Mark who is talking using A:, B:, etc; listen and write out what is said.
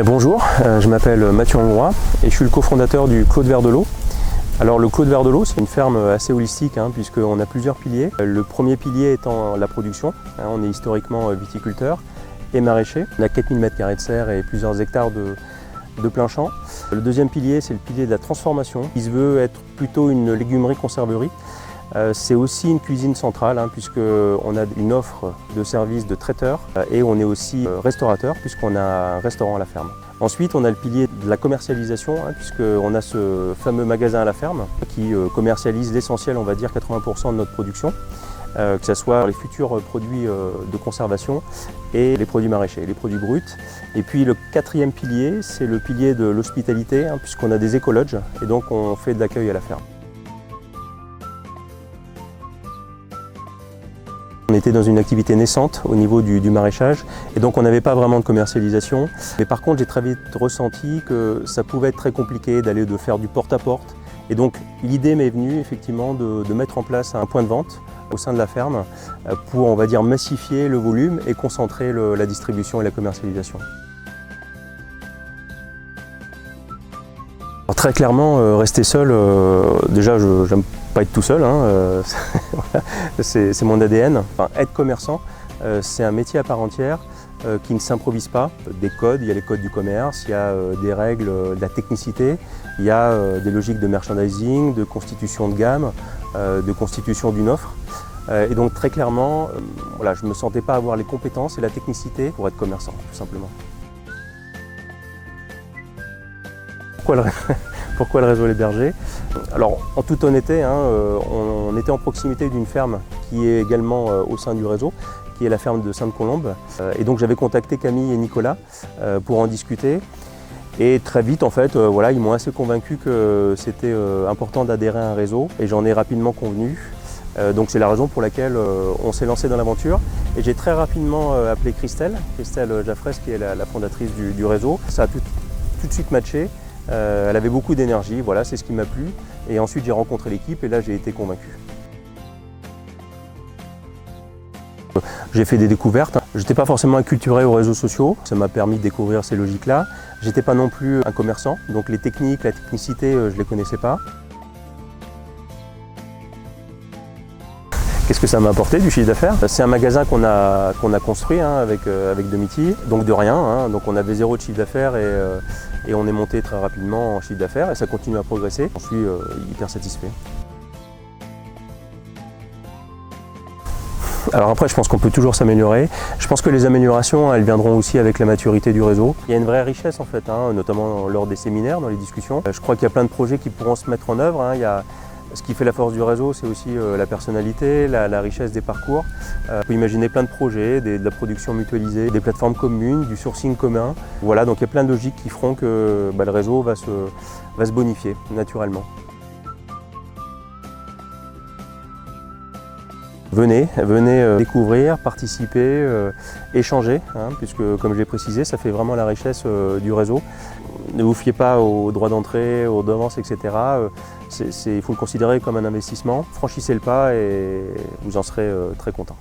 A: Bonjour, je m'appelle Mathieu Hongrois et je suis le cofondateur du Clos de Verdelot. Alors le Clos de Verdelot, c'est une ferme assez holistique puisqu'on a plusieurs piliers. Le premier pilier étant la production, on est historiquement viticulteur et maraîcher. On a 4000 m² de serre et plusieurs hectares de plein champ. Le deuxième pilier, c'est le pilier de la transformation, qui se veut être plutôt une légumerie-conserverie. C'est aussi une cuisine centrale puisqu'on a une offre de services de traiteur et on est aussi restaurateur puisqu'on a un restaurant à la ferme. Ensuite, on a le pilier de la commercialisation puisqu'on a ce fameux magasin à la ferme qui commercialise l'essentiel, on va dire 80% de notre production, que ce soit les futurs produits de conservation et les produits maraîchers, les produits bruts. Et puis le quatrième pilier, c'est le pilier de l'hospitalité puisqu'on a des écologes et donc on fait de l'accueil à la ferme. On était dans une activité naissante au niveau du maraîchage et donc on n'avait pas vraiment de commercialisation. Mais par contre, j'ai très vite ressenti que ça pouvait être très compliqué de faire du porte-à-porte. Et donc l'idée m'est venue effectivement de mettre en place un point de vente au sein de la ferme pour, on va dire, massifier le volume et concentrer la distribution et la commercialisation. Alors, très clairement, rester seul, déjà j'aime pas être tout seul, c'est mon ADN. Enfin, être commerçant, c'est un métier à part entière qui ne s'improvise pas. Des codes, il y a les codes du commerce, il y a des règles de la technicité, il y a des logiques de merchandising, de constitution de gamme, de constitution d'une offre. Et donc très clairement, je ne me sentais pas avoir les compétences et la technicité pour être commerçant, tout simplement. Pourquoi le réseau Les Bergers? Alors, en toute honnêteté, on était en proximité d'une ferme qui est également au sein du réseau, qui est la ferme de Sainte-Colombe. Et donc j'avais contacté Camille et Nicolas pour en discuter. Et très vite, en fait, ils m'ont assez convaincu que c'était important d'adhérer à un réseau et j'en ai rapidement convenu. Donc c'est la raison pour laquelle on s'est lancé dans l'aventure. Et j'ai très rapidement appelé Christelle Jaffres, qui est la fondatrice du réseau. Ça a tout de suite matché. Elle avait beaucoup d'énergie, c'est ce qui m'a plu. Et ensuite j'ai rencontré l'équipe et là j'ai été convaincu. J'ai fait des découvertes. Je n'étais pas forcément acculturé aux réseaux sociaux. Ça m'a permis de découvrir ces logiques-là. Je n'étais pas non plus un commerçant, donc les techniques, la technicité, je ne les connaissais pas. Qu'est-ce que ça m'a apporté du chiffre d'affaires? C'est un magasin qu'on a construit avec Domiti, donc de rien. Donc on avait 0 de chiffre d'affaires et on est monté très rapidement en chiffre d'affaires et ça continue à progresser. J'en suis hyper satisfait. Alors après, je pense qu'on peut toujours s'améliorer. Je pense que les améliorations, elles viendront aussi avec la maturité du réseau. Il y a une vraie richesse en fait, notamment lors des séminaires, dans les discussions. Je crois qu'il y a plein de projets qui pourront se mettre en œuvre. Ce qui fait la force du réseau, c'est aussi la personnalité, la richesse des parcours. On peut imaginer plein de projets, de la production mutualisée, des plateformes communes, du sourcing commun. Donc il y a plein de logiques qui feront que le réseau va se bonifier naturellement. Venez découvrir, participer, échanger, puisque comme je l'ai précisé, ça fait vraiment la richesse du réseau. Ne vous fiez pas aux droits d'entrée, aux devances, etc. Il faut le considérer comme un investissement. Franchissez le pas et vous en serez très content.